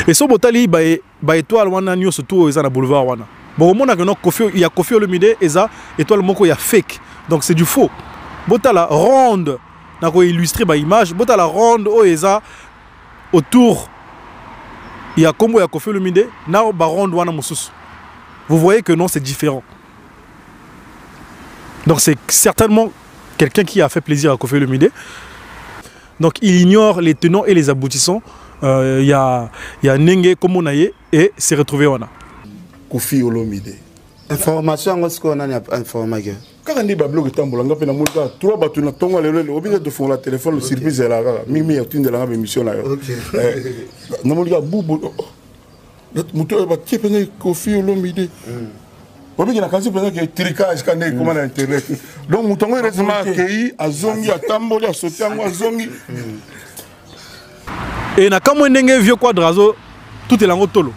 Et ce botali ba étoile wana nyo surtout eza na boulevard wana. Bon au monde que non Koffi il y a Koffi Olomide eza étoile moko ya fake. Donc c'est du faux. Botala ronde na ko illustrer ba image, botala ronde o eza autour il y a combo ya Koffi Olomide na ba ronde wana mosusu. Vous voyez que non c'est différent. Donc c'est certainement quelqu'un qui a fait plaisir à Koffi Olomide. Donc il ignore les tenants et les aboutissants. Il y a Nenge Komonaye et s'est retrouvé on a. Koffi Olomide. Information, est-ce qu'on a information? Quand on dit Bablo que tambola, on a fait un trois bateaux na tonga le obligé de faire le téléphone le surprise là. Mimi a tenu de la émission là. OK. Na mo liga bubu. Muto ba tiepene Koffi Olomide. Obi na kansi pena que tricage quand est comment internet. Donc mutongo heureusement accueilli a zongi a tambola a sauté en zongi. Et na kamo ndenge vieux quadrazo tout est lango tolo.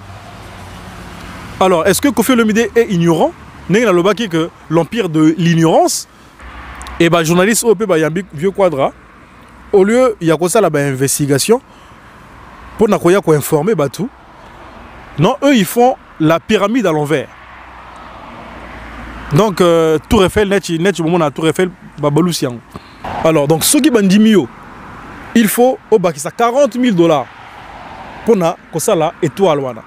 Alors, est-ce que Koffi Olomide est ignorant? N'est-ce pas que l'empire de l'ignorance et bah journaliste au bah yambi vieux quadra au lieu il y a quoi ça là bah investigation pour n'a quoi informer bah tout. Non, eux ils font la pyramide à l'envers. Donc Tour Eiffel net moment na Tour Eiffel bah balusian. Alors donc ce qui bandimio il faut au bas qui ça $40,000 pour na quoi ça là étoile wana.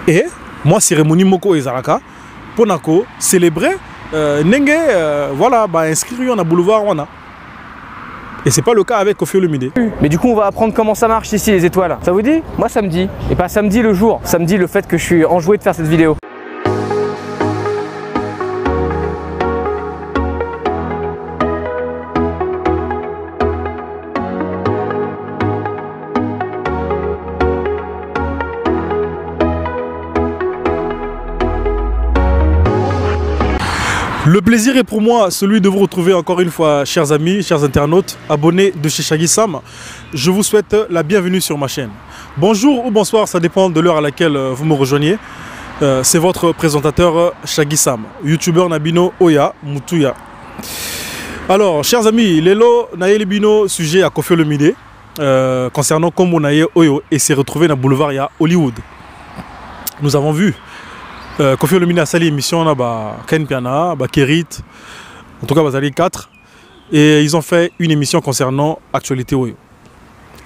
Et moi cérémonie moko ezaraka pour nako célébrer nenge voilà bah inscrire on a boulevard wana. Et c'est pas le cas avec Koffi Olomide. Mais du coup on va apprendre comment ça marche ici les étoiles. Ça vous dit? Moi ça me dit. Et pas samedi le jour. Samedi le fait que je suis enjoué de faire cette vidéo. Le plaisir est pour moi celui de vous retrouver encore une fois, chers amis, chers internautes, abonnés de chez Shaggy Sam. Je vous souhaite la bienvenue sur ma chaîne. Bonjour ou bonsoir, ça dépend de l'heure à laquelle vous me rejoignez. C'est votre présentateur Shaggy Sam, youtubeur Nabino Oya Mutuya. Alors, chers amis, Lelo Naye Bino, sujet à Koffi Olomide, concernant Kombo Naye Oyo et s'est retrouvé dans le boulevard ya Hollywood. Nous avons vu Koffi Olomide a sali émission on a Ken Piana, Kerit, en tout cas Bazali 4 et ils ont fait une émission concernant actualité Oyo.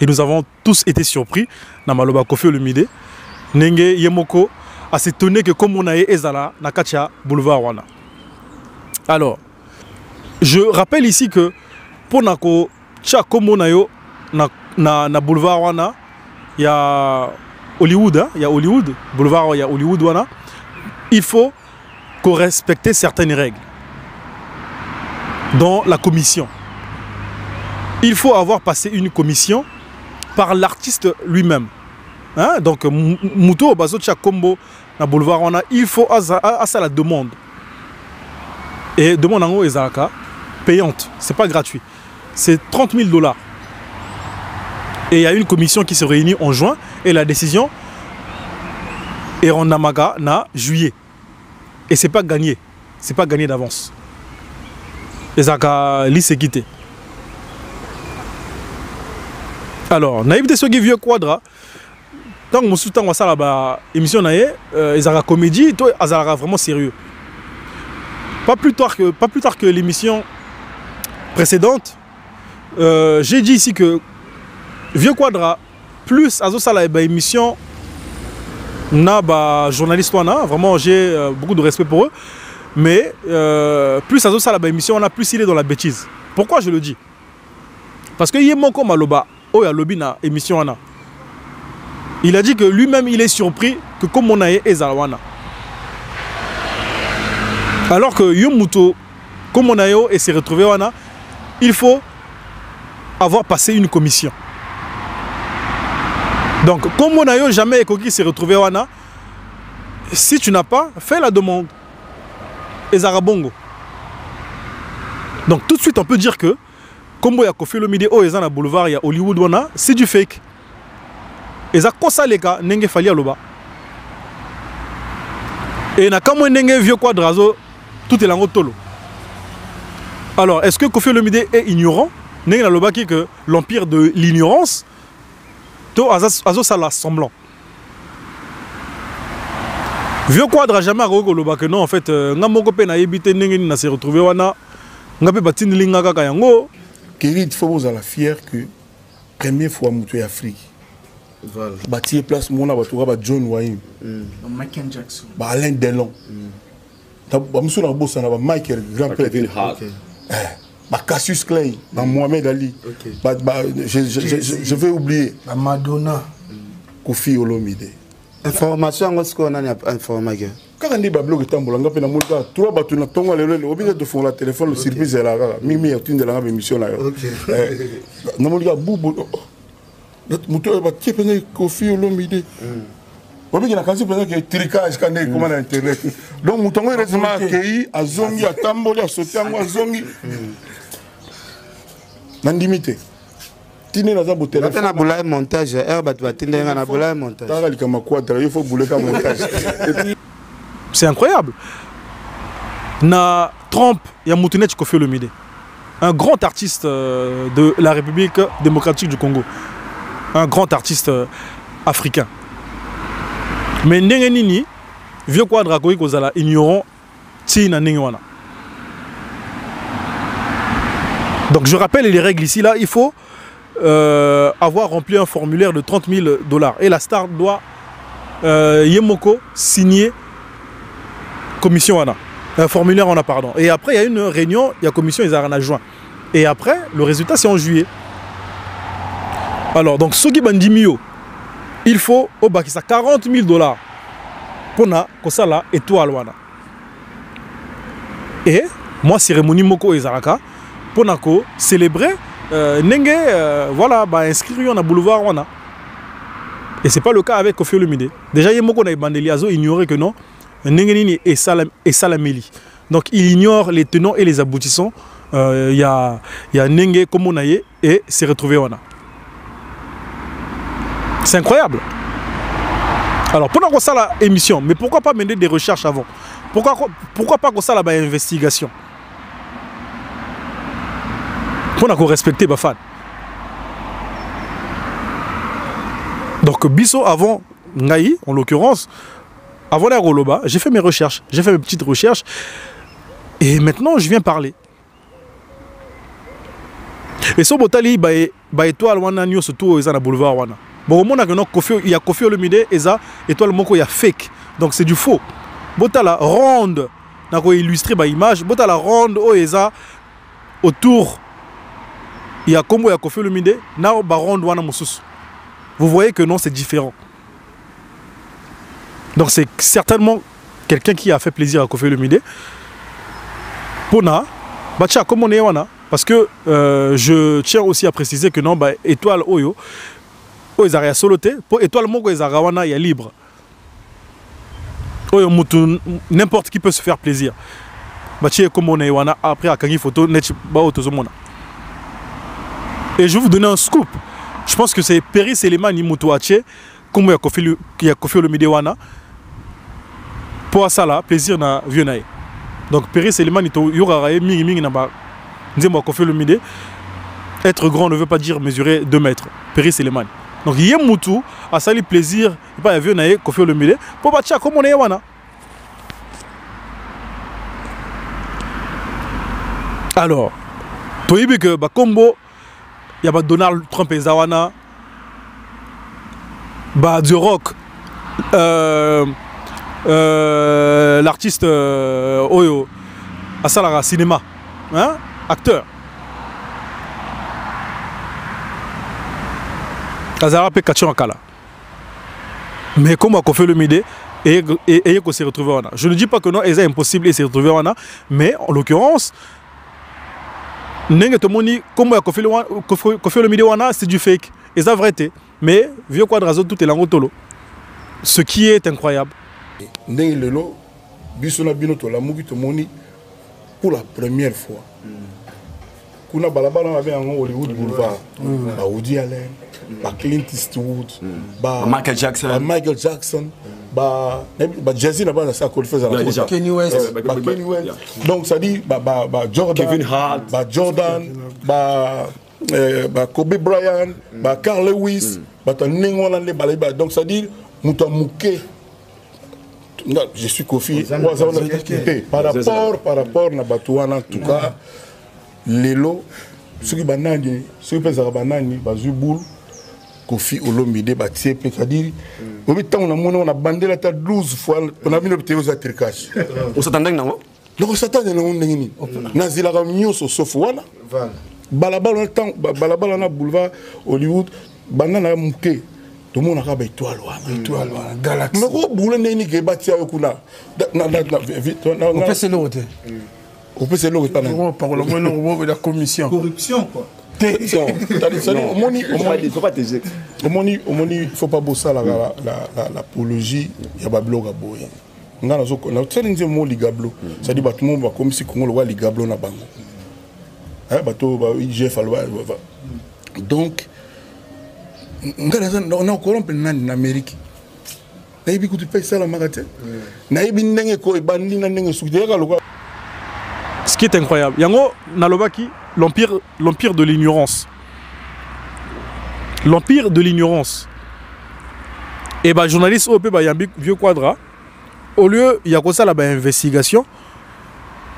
Et nous avons tous été surpris na maloba Koffi Olomide Nenge Yemoko a s'étonné que comme on a ezala na katia boulevard wana. Alors je rappelle ici que pour nako cha comme on a yo na boulevard wana il y a Hollywood hein? Il y a Hollywood boulevard il y a Hollywood wana. Il faut qu'on respecte certaines règles dans la commission. Il faut avoir passé une commission par l'artiste lui-même. Hein? Donc, Mouto, Bazocha Kombo, na boulevard, il faut à ça la demande. Et demande en haut Ezaka, payante. C'est pas gratuit. C'est $30,000. Et il y a une commission qui se réunit en juin et la décision et en Namaga na juillet. Et c'est pas gagné. C'est pas gagné d'avance. Et ça a lissé quitté. Alors, naïf de ce qui vieux quadra. Tant que mon soutien va ça là-bas, émission naïe, ils ont comédie, toi, ils ont vraiment sérieux. Pas plus tard que l'émission précédente, j'ai dit ici que vieux quadra plus à ça là émission. Na journaliste vraiment j'ai beaucoup de respect pour eux, mais plus à ça la émission on a plus il est dans la bêtise. Pourquoi je le dis? Parce que Yemoko Maloba Oya Lobina émission wana. Il a dit que lui-même il est surpris que comme on a Ezalwana. Alors que Yomuto comme on a et s'est retrouvé wana, il faut avoir passé une commission. Donc, comme on n'a jamais qui s'est retrouvé wana, si tu n'as pas, fais la demande. Et Zarabongo. Donc, tout de suite, on peut dire que, comme il y a Koffi Olomide, il y a boulevard, il y a Hollywood wana, c'est du fake. Et ça, quand ça les cas, n'enge fali aloba. Et na comme n'enge vieux quadrazo, tout est lango tolo. Alors, est-ce que Koffi Olomide est ignorant? N'enge aloba que l'empire de l'ignorance to azo sala semblant. Vieux Quadra jamais regolo que non en fait ngamoko pe na yebite ndenge na se retrouver wana ngape batini linga kaka yango. Kérid faut vous la fier que première fois mutu Afrique. Voilà. Bâtir place mona batuka ba John Wayne. Michael Jackson. Ba Alain Delon. Ta ba musu na bossa na ba Michael grand père. Ba Cassius Clay, ba Mohamed Ali. Je vais oublier ba Madonna. Kofi Olomide. Information est-ce qu'on a information? Quand on dit bablo que tambola ngapena mulka trois batu na tonga lelo obligé de faire la téléphone le surprise est là mimi est une de la émission là. Na mulka bubu muto ba kepena Kofi Olomide. Obi na kanzi pena que tricage quand est comment na internet. Donc mutongo resema accueilli azongi atamboli asotiango azongi. Nandimité. Tine na za botel. Quand na boula montage, herbe tu vas tiner na boula montage. Tara likama quadra, il faut bouler comme montage. C'est incroyable. Na Trump ya Moutounette Kofi Olomide. Un grand artiste de la République démocratique du Congo. Un grand artiste africain. Mais ndenge nini vieux Quadra ko kozala ignorant ti na ndenge wana. Donc je rappelle les règles ici là, il faut avoir rempli un formulaire de $30,000 et la star doit Yemoko signer commission wana, un formulaire wana pardon. Et après il y a une réunion, il y a commission ils en juin. Et après le résultat c'est en juillet. Alors donc Sogi Bandimio, il faut au bakisa $40,000 pour na kosala étoile wana. Et moi cérémonie moko ezaraka pour nako célébrer nenge voilà bah inscrire na boulevard wana. Et c'est pas le cas avec Kofi Olomide. Déjà yemoko na bandeli azo ignorer que non nenge nini et salameli. Donc il ignore les tenants et les aboutissants. Il y a nenge comme on et s'est retrouvé wana. C'est incroyable. Alors pendant qu'on ça la émission, mais pourquoi pas mener des recherches avant? Pourquoi pas qu'on ça la investigation? On a qu'on respecter les fans. Donc Bisso avant Ngaï, en l'occurrence, avant la Roloba, j'ai fait mes recherches, j'ai fait mes petites recherches et maintenant je viens parler. Et ce botali ba étoile wana nyo surtout eza na boulevard wana. Bon on a que il y a Kofi Olomide eza étoile moko ya fake. Donc c'est du faux. Botala ronde na ko illustrer ba image, botala ronde o eza autour il y a comme il y a Kofi Olomide na ba ronde wana mosusu. Vous voyez que non c'est différent. Donc c'est certainement quelqu'un qui a fait plaisir à Kofi Olomide. Pona bacha comme on est wana. Parce que je tiens aussi à préciser que non, bah, étoile Oyo, ils ont soloté, pour étoile Moko, ils ont il y a libre. Oyo Moutou, n'importe qui peut se faire plaisir. Bah, comme on est wana, après, à Kangi photo, net, bah, et je vais vous donner un scoop. Je pense que c'est Péri Selemani Moutou Ache, comme il y a Kofi Olomide wana, pour ça là, plaisir na vieux naï. Donc Péri Selemani, il y aura mingi na ba. Kofi Olomide, être grand ne veut pas dire mesurer 2 mètres. Péri Selemani. Donc il y a Moutou, à sali plaisir, il pas vu naé Kofi Olomide, pour battre comme on est wana. Alors, tu as vu que Combo, il y a Donald Trump et Zawana, The Rock, l'artiste Oyo, à Salara Cinéma. Hein? Acteur. Azara pe Kachon Akala. Mais comment Kofi Olomide et qu'on s'est retrouvé en a. Je ne dis pas que non, c'est impossible et s'est retrouvé en a, mais en l'occurrence, comment Kofi Olomide wana c'est du fake. Et ça vrai. Mais vieux Quadrazo tout est là tolo. Ce qui est incroyable. Lelo, bisona binoto la mugi to moni pour la première fois. Kuna balabala avait un Hollywood Boulevard, Woody Allen, Clint Eastwood, Michael Jackson, Jay-Z là-bas ça qu'on faisait la Kanye West. Donc ça dit Jordan, Kevin Hart, Kobe Bryant, Carl Lewis, donc ça dit Moutamouké. Je suis Kofi. Par rapport à Batouana, en tout cas, Lelo, ceux qui banani, ceux qui pensent à banani, Bazuboul, Kofi Olomide, Batiepe, c'est-à-dire, au bout de temps, on a bandé la tête 12 fois, on a mis le petit aux attricages. On s'attendait non? On s'attendait non, Nazila Ramio, sauf voilà. Balabala na boulevard Hollywood, banana mouké. Tout le monde a étoile, galaxie. Mais on boule n'est ni bâti avec on peut se l'autre. On peut se l'autre. On parle de la commission. Corruption quoi. Il faut pas bosser l'apologie. Il y a pas blog à boyer. On a un mot ligablo. Ça dit tout le monde va comme si on le ligablo na bango. Donc, on a encore un peu en Amérique. Ce qui est incroyable, Yango Nalobaki, l'empire de l'ignorance. L'empire de l'ignorance. Et bah journaliste au Yambik vieux quadra, au lieu il y a quoi ça là investigation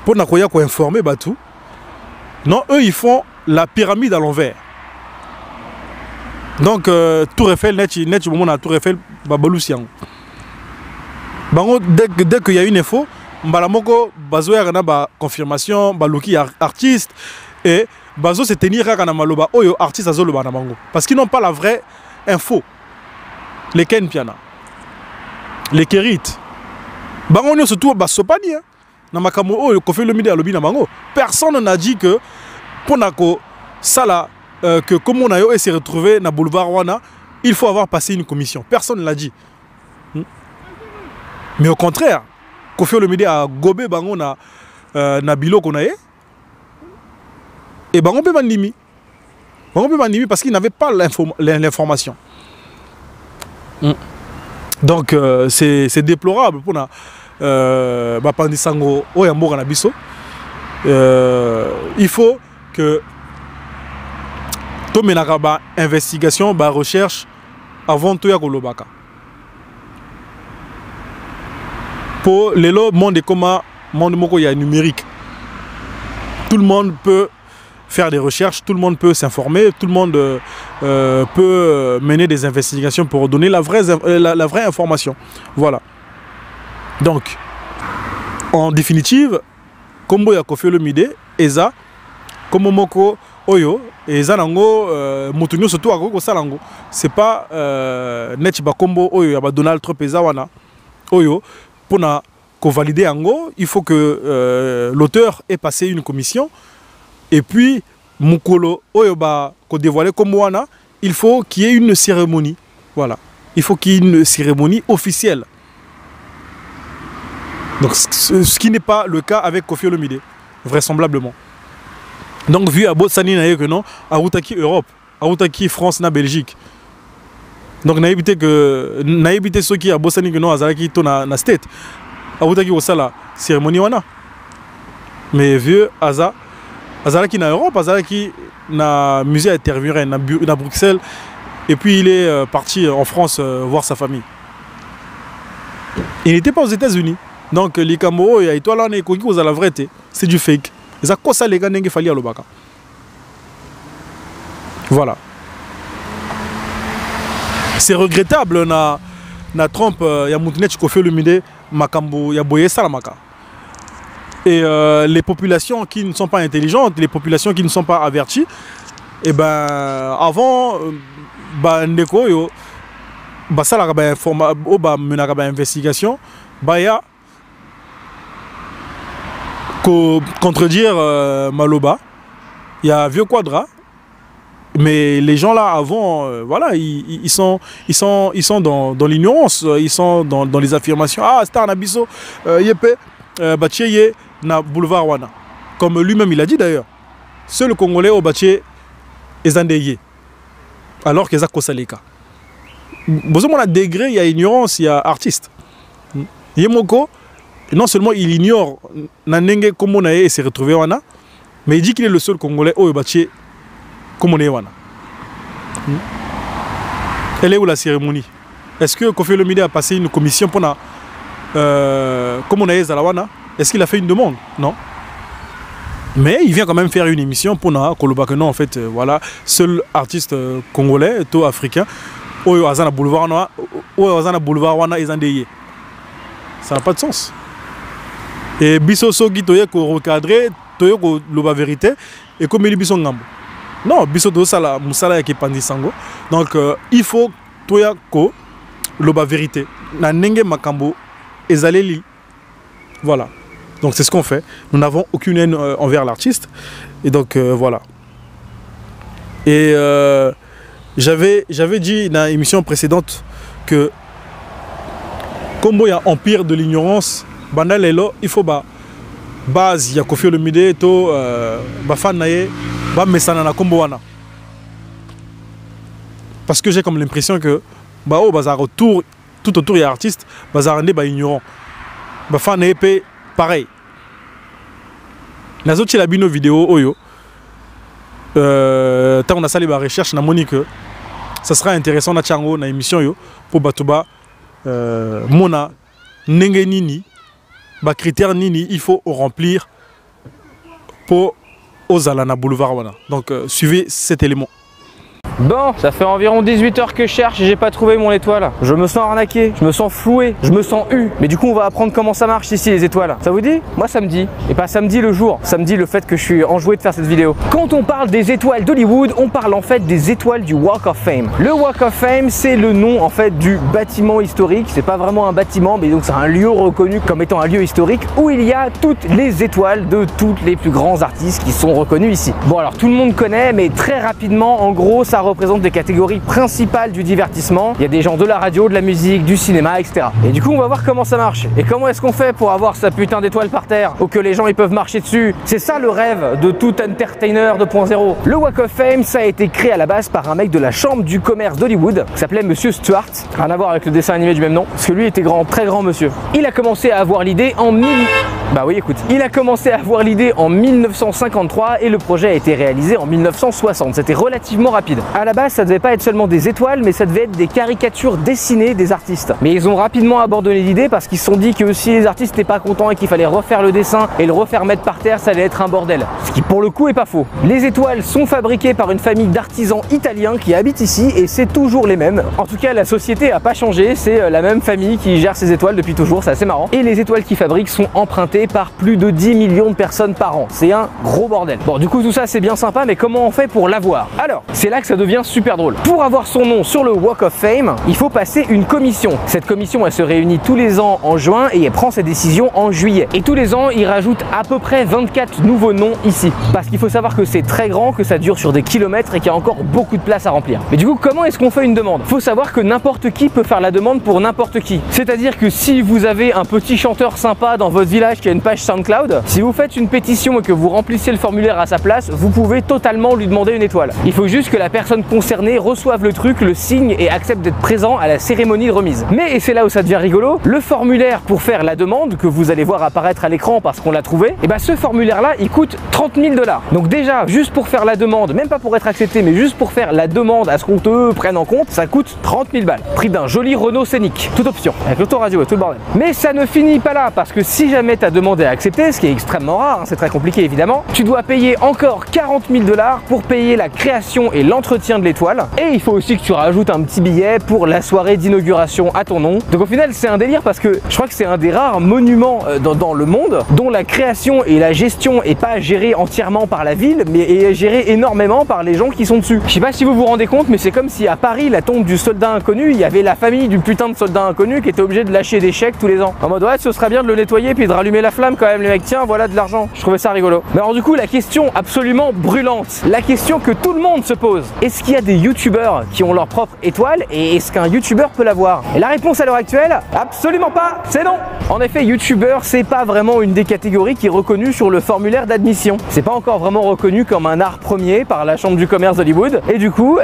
pour nakoya ko informer tout. Non, eux ils font la pyramide à l'envers. Donc Tour Eiffel net moment à Tour Eiffel babalusian. Bango dès qu'il y a une info, mbalamoko bazo ya kana ba confirmation, baluki artiste et bazo se tenir kana maloba oyo artiste azoloba na bango parce qu'ils n'ont pas la vraie info. Les Ken Piana. Les Kérit. Bango ne surtout basopani hein. Na makamo oyo Kofi Olomide alobi na bango. Personne n'a dit que pour nako sala que comme on a s'est retrouvé dans boulevard Wana, il faut avoir passé une commission. Personne ne l'a dit. Mais au contraire, Kofi Olomide a gobé bango na bilo qu'on a et bango peut manimi. Bango peut manimi parce qu'il n'avait pas l'information. Donc c'est déplorable pour na Bapandisango Oyambo na biso. Il faut que tout menaka investigation, recherche avant tout ya kolobaka. Pour le monde est comme monde moko ya numérique. Tout le monde peut faire des recherches, tout le monde peut s'informer, tout le monde peut mener des investigations pour donner la vraie information. Voilà. Donc, en définitive, Kombo ya Kofi Olomide, Eza, Komo Moko Oyo, Eza Nango, Moutounio surtout à Goko Salango. C'est pas Netchiba Kombo Oyo, Yaba Donald Trump Eza Wana Oyo, pour valider Ango, il faut que l'auteur ait passé une commission. Et puis, Mukolo Oyo ba ko dévoiler comme Wana, il faut qu'il y ait une cérémonie. Voilà. Il faut qu'il y ait une cérémonie officielle. Donc, ce qui n'est pas le cas avec Kofi Olomide, vraisemblablement. Donc, vu à Botsani, que non, à Routaki Europe, à Routaki France, na Belgique. Donc, on a évité ceux qui à Botsani, que non, à Zalaki, na State. À Routaki, au Sala, cérémonie, wana. Mais vieux, Azalaki na Europe, Azalaki na musée interviewé na Bruxelles. Et puis, il est parti en France voir sa famille. Il n'était pas aux États-Unis. Donc, les Kamoro, il y a étoile en écoute, vous avez la vérité. C'est du fake. Et ça, quoi ça, les gars, n'engagent pas à l'obaka. Voilà. C'est regrettable, na Trump, il y a Moutinech Kofi Olomide, Makambo, il y a Boye Salamaka. Et les populations qui ne sont pas intelligentes, les populations qui ne sont pas averties, et ben, avant, Ndeko, yo, ça, la investigation, Baya, contredire Maloba, il y a Vieux Quadra, mais les gens là avant, voilà, ils sont dans l'ignorance, ils sont dans les affirmations. Ah, c'est un abisso, yepé, bacheye na boulevard Wana. Comme lui-même il a dit d'ailleurs, seul Congolais au bacheye est endeuillé, alors qu'ils ont Kosaleka. Besoin d'un degré, il y a ignorance, il y a artiste. Yemoko, non seulement il ignore Nanenge comment on s'est retrouvé Wana, mais il dit qu'il est le seul Congolais au bacheye comme on est wana. Elle est où la cérémonie? Est-ce que Koffi Olomide a passé une commission pour comme on est Zalawana? Est-ce qu'il a fait une demande? Non. Mais il vient quand même faire une émission pour Kolobakeno, en fait, voilà, seul artiste congolais, tout africain, Oyo Azana Boulevard Wana Ezandeye. Ça n'a pas de sens. Et Bisso Sogi Toye ko recadrer, Toye ko loba vérité, et comme il Bisso Ngambo. Non, Bisso do sala musala qui pandi sango. Donc il faut Toya ko loba vérité. Na nenge makambo ezaleli. Voilà. Donc c'est ce qu'on fait. Nous n'avons aucune haine envers l'artiste. Et donc voilà. Et j'avais dit dans l'émission précédente que comme il y a empire de l'ignorance, il faut base, il y a Koffi Olomide, to Bafanaye, Mesana Komboana. Parce que j'ai comme l'impression que bazar autour, tout autour il y a artistes, bazar ignorant. Bafanaye pareil. Nazo la bino vidéo oyo. Tant on a salé la recherche, na moni que ça sera intéressant na chango na émission yo pour batuba mona nenge nini ba critères nini il faut remplir pour ozala na boulevard wana. Donc suivez cet élément. Bon, ça fait environ 18 heures que je cherche et j'ai pas trouvé mon étoile. Je me sens arnaqué, je me sens floué, je me sens eu. Mais du coup, on va apprendre comment ça marche ici les étoiles. Ça vous dit? Moi, ça me dit. Et pas samedi le jour, samedi le fait que je suis enjoué de faire cette vidéo. Quand on parle des étoiles d'Hollywood, on parle en fait des étoiles du Walk of Fame. Le Walk of Fame, c'est le nom en fait du bâtiment historique. C'est pas vraiment un bâtiment, mais donc c'est un lieu reconnu comme étant un lieu historique où il y a toutes les étoiles de tous les plus grands artistes qui sont reconnus ici. Bon, alors tout le monde connaît, mais très rapidement, en gros, ça représente des catégories principales du divertissement. Il y a des gens de la radio, de la musique, du cinéma, etc. Et du coup, on va voir comment ça marche. Et comment est-ce qu'on fait pour avoir sa putain d'étoile par terre ou que les gens ils peuvent marcher dessus? C'est ça le rêve de tout entertainer 2.0. Le Walk of Fame, ça a été créé à la base par un mec de la chambre du commerce d'Hollywood qui s'appelait Monsieur Stewart. Rien à voir avec le dessin animé du même nom, parce que lui était grand, très grand monsieur. Il a commencé à avoir l'idée en il a commencé à avoir l'idée en 1953 et le projet a été réalisé en 1960. C'était relativement rapide. À la base, ça devait pas être seulement des étoiles, mais ça devait être des caricatures dessinées des artistes. Mais ils ont rapidement abandonné l'idée parce qu'ils se sont dit que si les artistes n'étaient pas contents et qu'il fallait refaire le dessin et le refaire mettre par terre, ça allait être un bordel. Ce qui pour le coup est pas faux. Les étoiles sont fabriquées par une famille d'artisans italiens qui habitent ici et c'est toujours les mêmes. En tout cas, la société a pas changé, c'est la même famille qui gère ces étoiles depuis toujours, c'est assez marrant. Et les étoiles qu'ils fabriquent sont empruntées par plus de 10 millions de personnes par an. C'est un gros bordel. Bon, du coup, tout ça c'est bien sympa, mais comment on fait pour l'avoir? Alors, c'est là que ça devient super drôle. Pour avoir son nom sur le Walk of Fame, il faut passer une commission. Cette commission, elle se réunit tous les ans en juin et elle prend ses décisions en juillet. Et tous les ans, ils rajoutent à peu près 24 nouveaux noms ici. Parce qu'il faut savoir que c'est très grand, que ça dure sur des kilomètres et qu'il y a encore beaucoup de place à remplir. Mais du coup, comment est-ce qu'on fait une demande? Faut savoir que n'importe qui peut faire la demande pour n'importe qui. C'est-à-dire que si vous avez un petit chanteur sympa dans votre village qui a une page SoundCloud, si vous faites une pétition et que vous remplissez le formulaire à sa place, vous pouvez totalement lui demander une étoile. Il faut juste que la personne concernée reçoive le truc, le signe et accepte d'être présent à la cérémonie de remise. Mais, et c'est là où ça devient rigolo, le formulaire pour faire la demande, que vous allez voir apparaître à l'écran parce qu'on l'a trouvé, et bah ce formulaire-là, il coûte 30 000 $. Donc déjà, juste pour faire la demande, même pas pour être accepté, mais juste pour faire la demande à ce qu'on te prenne en compte, ça coûte 30 000 balles. Prix d'un joli Renault Scénic, toute option, avec l'autoradio et tout le bordel. Mais ça ne finit pas là, parce que si jamais ta demande est acceptée, ce qui est extrêmement rare, hein, c'est très compliqué évidemment, tu dois payer encore 40 000 $ pour payer la création et l'entretien de l'étoile. Et il faut aussi que tu rajoutes un petit billet pour la soirée d'inauguration à ton nom. Donc au final, c'est un délire parce que je crois que c'est un des rares monuments dans le monde dont la création et la gestion est pas gérée entièrement par la ville, mais est gérée énormément par les gens qui sont dessus. Je sais pas si vous vous rendez compte, mais c'est comme si à Paris, la tombe du soldat inconnu, il y avait la famille du putain de soldat inconnu qui était obligé de lâcher des chèques tous les ans. En mode ouais, ce serait bien de le nettoyer puis de rallumer la flamme quand même les mecs, tiens voilà de l'argent. Je trouvais ça rigolo. Mais alors du coup, la question absolument brûlante, la question que tout le monde se pose, et est-ce qu'il y a des youtubeurs qui ont leur propre étoile et est-ce qu'un youtubeur peut l'avoir? Et la réponse à l'heure actuelle, absolument pas, c'est non. En effet, youtubeur, c'est pas vraiment une des catégories qui est reconnue sur le formulaire d'admission. C'est pas encore vraiment reconnu comme un art premier par la Chambre du commerce d'Hollywood et du coup,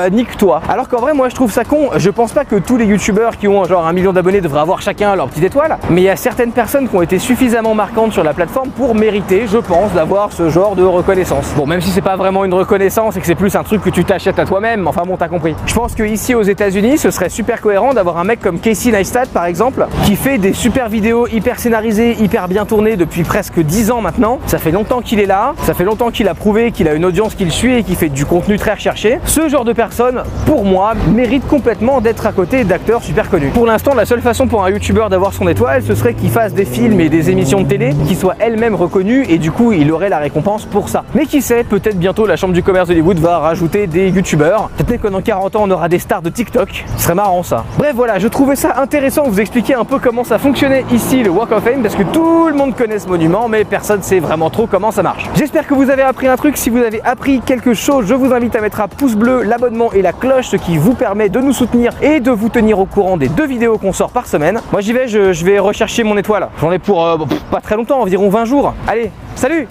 nique-toi. Alors qu'en vrai, moi je trouve ça con, je pense pas que tous les youtubeurs qui ont genre 1 million d'abonnés devraient avoir chacun leur petite étoile, mais il y a certaines personnes qui ont été suffisamment marquantes sur la plateforme pour mériter, je pense, d'avoir ce genre de reconnaissance. Bon, même si c'est pas vraiment une reconnaissance et que c'est plus un truc que tu t'achètes à toi-même, enfin bon, t'as compris. Je pense que ici aux États-Unis, ce serait super cohérent d'avoir un mec comme Casey Neistat par exemple, qui fait des super vidéos hyper scénarisées, hyper bien tournées depuis presque 10 ans maintenant. Ça fait longtemps qu'il est là, ça fait longtemps qu'il a prouvé qu'il a une audience qui le suit et qui fait du contenu très recherché. Ce genre de personne, pour moi, mérite complètement d'être à côté d'acteurs super connus. Pour l'instant, la seule façon pour un youtubeur d'avoir son étoile, ce serait qu'il fasse des films et des émissions de télé qui soient elles-mêmes reconnues et du coup, il aurait la récompense pour ça. Mais qui sait, peut-être bientôt la Chambre du commerce d'Hollywood va rajouter des youtubeurs. Peut-être que dans 40 ans, on aura des stars de TikTok. Ce serait marrant ça. Bref, voilà, je trouvais ça intéressant de vous expliquer un peu comment ça fonctionnait ici, le Walk of Fame, parce que tout le monde connaît ce monument, mais personne sait vraiment trop comment ça marche. J'espère que vous avez appris un truc. Si vous avez appris quelque chose, je vous invite à mettre un pouce bleu, l'abonnement et la cloche, ce qui vous permet de nous soutenir et de vous tenir au courant des 2 vidéos qu'on sort par semaine. Moi j'y vais, je vais rechercher mon étoile. J'en ai pour pas très longtemps, environ 20 jours. Allez, salut!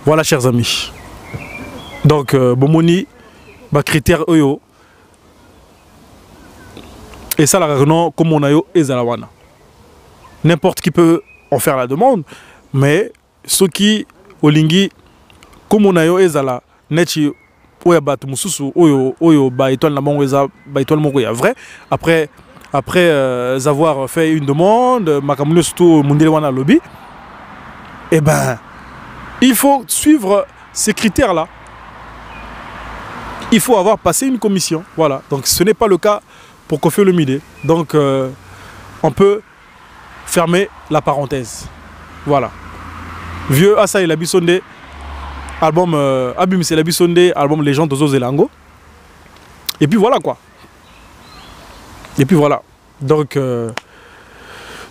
Voilà, chers amis. Donc, Bomoni, critère Oyo. Et ça, la raison, comme on a eu, et Zalawana. N'importe qui peut en faire la demande, mais ceux qui, au Lingui, comme on a eu, et Zala, Nechi, Oya Bat, Moussousou, Oyo, Baïtoile, Namon, Baïtoile, Mourouya, vrai. Après avoir fait une demande, Makamoune, surtout Mundelewana Lobby, eh ben, il faut suivre ces critères-là. Il faut avoir passé une commission. Voilà. Donc ce n'est pas le cas pour Koffi Olomide. Donc on peut fermer la parenthèse. Voilà. Vieux Asa et la Bissonde, album Abim c'est la Bissonde, album Légende d'Ozo Zelango. Et puis voilà quoi. Et puis voilà. Donc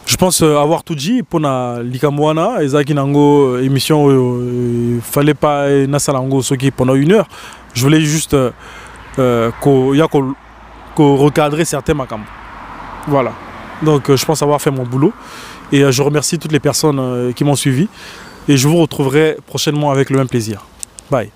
je pense avoir tout dit pour la Likamwana et Zaki Nango émission il fallait pas Nasalango ce qui pendant 1 heure. Je voulais juste recadrer certains makam. Voilà. Donc je pense avoir fait mon boulot et je remercie toutes les personnes qui m'ont suivi et je vous retrouverai prochainement avec le même plaisir. Bye.